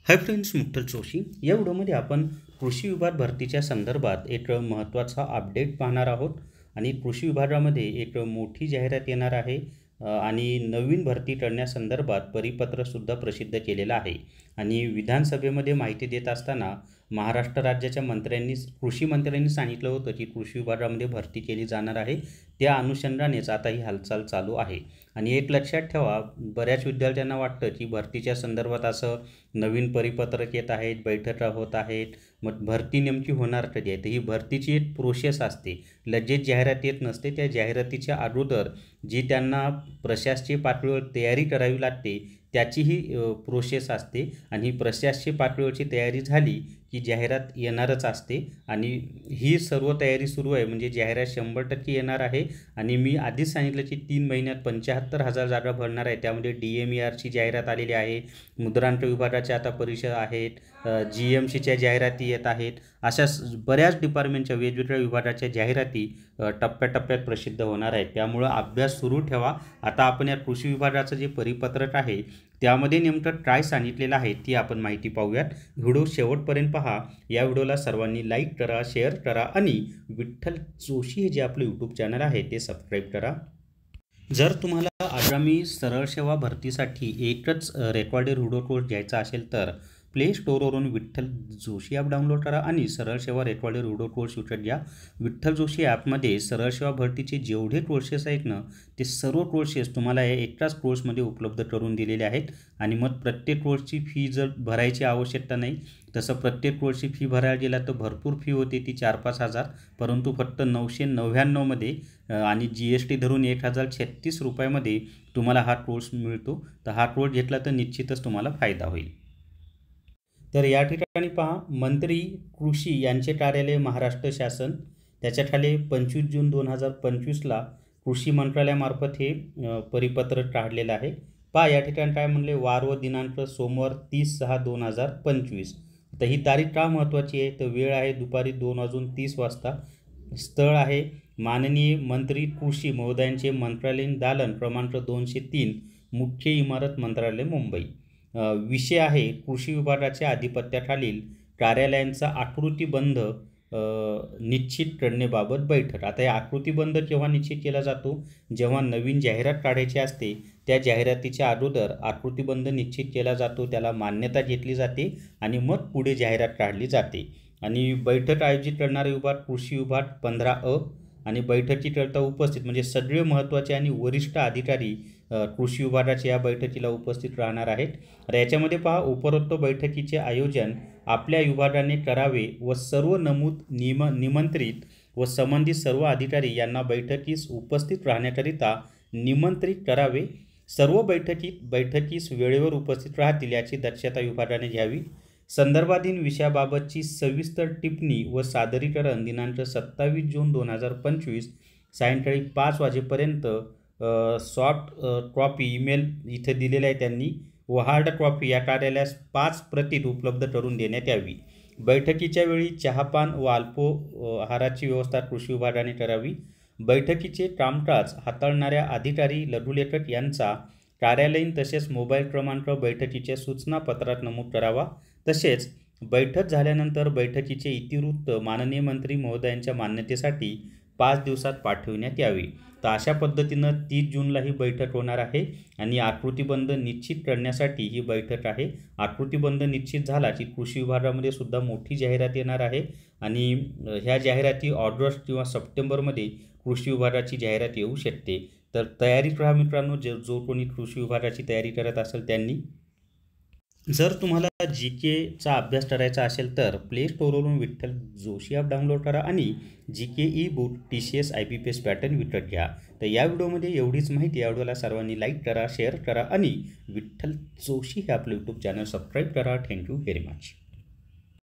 Hi friends, मुठ्ठल Joshi या व्हिडिओमध्ये आपण कृषी विभाग भरतीच्या संदर्भात एक महत्त्वाचा अपडेट पाहणार आहोत. आणि कृषी विभागामध्ये एक मोठी जाहिरात येणार आहे आणि नवीन भरती करण्यासंदर्भात परिपत्रसुद्धा प्रसिद्ध केलेलं आहे. आणि विधानसभेमध्ये माहिती देत असताना महाराष्ट्र राज्याच्या कृषी मंत्र्यांनी सांगितलं होतं की कृषी विभागामध्ये भरती केली जाणार आहे. त्या अनुषंगानेच आता ही हालचाल चालू आहे. आणि एक लक्षात ठेवा, बऱ्याच विद्यार्थ्यांना वाटतं की भरतीच्या संदर्भात असं नवीन परिपत्रक येत आहेत, बैठका होत आहेत, मग भरती नेमकी होणार कधी आहे. तर ही भरतीची एक प्रोसेस असते, लगेच जाहिरात येत नसते. त्या जाहिरातीच्या अगोदर जी त्यांना प्रशासकीय पातळीवर तयारी करावी लागते त्याची ही प्रोसेस असते. आणि ही प्रशासकीय पातळीवरची तयारी झाली की जाहिरात येणारच असते. आणि ही सर्व तयारी सुरू आहे, म्हणजे जाहिरात 100% येणार आहे. आणि मी आधीच सांगितलं की 3 महिन्यात 75,000 जागा भरणार आहे. त्यामध्ये DMERची जाहिरात आलेली आहे, मुद्रांक विभागाच्या आता परीक्षा आहेत, GMCच्या जाहिराती येत आहेत. अशा बऱ्याच डिपार्टमेंटच्या वेगवेगळ्या विभागाच्या जाहिराती टप्प्याटप्प्यात प्रसिद्ध होणार आहेत. त्यामुळं अभ्यास सुरू ठेवा. आता आपण या कृषी विभागाचं जे परिपत्रक आहे त्यामध्ये नेमकं काय सांगितलेलं आहे ती आपण माहिती पाहूयात. व्हिडिओ शेवटपर्यंत पहा. या व्हिडिओला सर्वांनी लाईक करा, शेअर करा आणि विठ्ठल जोशी हे जे आपलं यूट्यूब चॅनल आहे ते सबस्क्राईब करा. जर तुम्हाला आगामी सरळ सेवा भरतीसाठी एकच रेकॉर्डेड व्हिडिओ कोर्स घ्यायचा असेल तर प्ले स्टोअरवरून विठ्ठल जोशी ॲप डाउनलोड करा आणि सरळ सेवा रेकॉर्डेड व्हिडिओ कोर्स विकत घ्या. विठ्ठल जोशी ॲपमध्ये सरळ सेवा भरतीचे जेवढे कोर्सेस आहेत ना ते सर्व कोर्सेस तुम्हाला या एकाच कोर्समध्ये उपलब्ध करून दिलेले आहेत. आणि मग प्रत्येक कोर्सची फी जर भरायची आवश्यकता नाही, तसं प्रत्येक कोर्सची फी भरायला गेला तर भरपूर फी होते, ती 4-5 हजार, परंतु फक्त 999मध्ये आणि GST धरून 1036 रुपयामध्ये तुम्हाला हा कोर्स मिळतो. तर हा कोर्स घेतला तर निश्चितच तुम्हाला फायदा होईल. तर या ठिकाणी पहा, मंत्री कृषी यांचे कार्यालय महाराष्ट्र शासन, त्याच्याखाली 25 जून 2025ला कृषी मंत्रालयामार्फत हे परिपत्रक काढलेलं आहे. पहा या ठिकाणी काय म्हणले, वार व दिनांक सोमवार 30/6/2025. तर ही तारीख का महत्त्वाची आहे, तर वेळ आहे दुपारी 2:30 वाजता. स्थळ आहे माननीय मंत्री कृषी महोदयांचे मंत्रालयीन दालन क्रमांक 203, मुख्य इमारत मंत्रालय मुंबई. विषय आहे कृषी विभागाच्या आधिपत्याखालील कार्यालयांचा आकृतीबंध निश्चित करण्याबाबत बैठक. आता या आकृतीबंध केव्हा निश्चित केला जातो, जेव्हा नवीन जाहिरात काढायची असते त्या जाहिरातीच्या अगोदर आकृतीबंध निश्चित केला जातो, त्याला मान्यता घेतली जाते आणि मग पुढे जाहिरात काढली जाते. आणि बैठक आयोजित करणारा विभाग कृषी विभाग 15A. आणि बैठकीकरता उपस्थित म्हणजे सगळे महत्त्वाचे आणि वरिष्ठ अधिकारी कृषी विभागाचे या बैठकीला उपस्थित राहणार आहेत. तर याच्यामध्ये पहा, उपरोक्त बैठकीचे आयोजन आपल्या विभागाने करावे व सर्व निमंत्रित व संबंधित सर्व अधिकारी यांना बैठकीस उपस्थित राहण्याकरिता निमंत्रित करावे. सर्व बैठकीस वेळेवर उपस्थित राहतील याची दक्षता विभागाने घ्यावी. संदर्भाधीन विषयाबाबतची सविस्तर टिप्पणी व सादरीकरण दिनांक 27 जून 2025 सायंकाळी 5 वाजेपर्यंत सॉफ्ट कॉपी ईमेल इथे दिलेला आहे त्यांनी व हार्ड कॉपी या कार्यालयास 5 प्रतीत उपलब्ध करून देण्यात यावी. बैठकीच्या वेळी चहापान व अल्पोहाराची व्यवस्था कृषी विभागाने करावी. बैठकीचे कामकाज हाताळणाऱ्या अधिकारी लघुलेखक यांचा कार्यालयीन तसेच मोबाईल क्रमांक बैठकीच्या सूचनापत्रात नमूद करावा. तसेच बैठक झाल्यानंतर बैठकीचे इतिवृत्त माननीय मंत्री महोदयांच्या मान्यतेसाठी 5 दिवसात पाठविण्यात यावे. तर अशा पद्धतीनं 30 जूनला ही बैठक होणार आहे आणि आकृतीबंध निश्चित करण्यासाठी ही बैठक आहे. आकृतीबंध निश्चित झाला की कृषी विभागामध्ये सुद्धा मोठी जाहिरात येणार आहे आणि ह्या जाहिराती ऑगस्ट किंवा सप्टेंबरमध्ये कृषी विभागाची जाहिरात येऊ शकते. तर तयारी करा मित्रांनो, जो कोणी कृषी विभागाची तयारी करत असेल त्यांनी. जर तुम्हाला GKचा अभ्यास करायचा असेल तर प्ले स्टोअरवरून विठ्ठल जोशी ॲप डाउनलोड करा आणि GK ebook TCS IBPS pattern विकत घ्या. तर या व्हिडिओमध्ये एवढीच माहिती. या व्हिडिओला सर्वांनी लाईक करा, शेअर करा आणि विठ्ठल जोशी हे आपलं यूट्यूब चॅनल सबस्क्राईब करा. Thank you very much.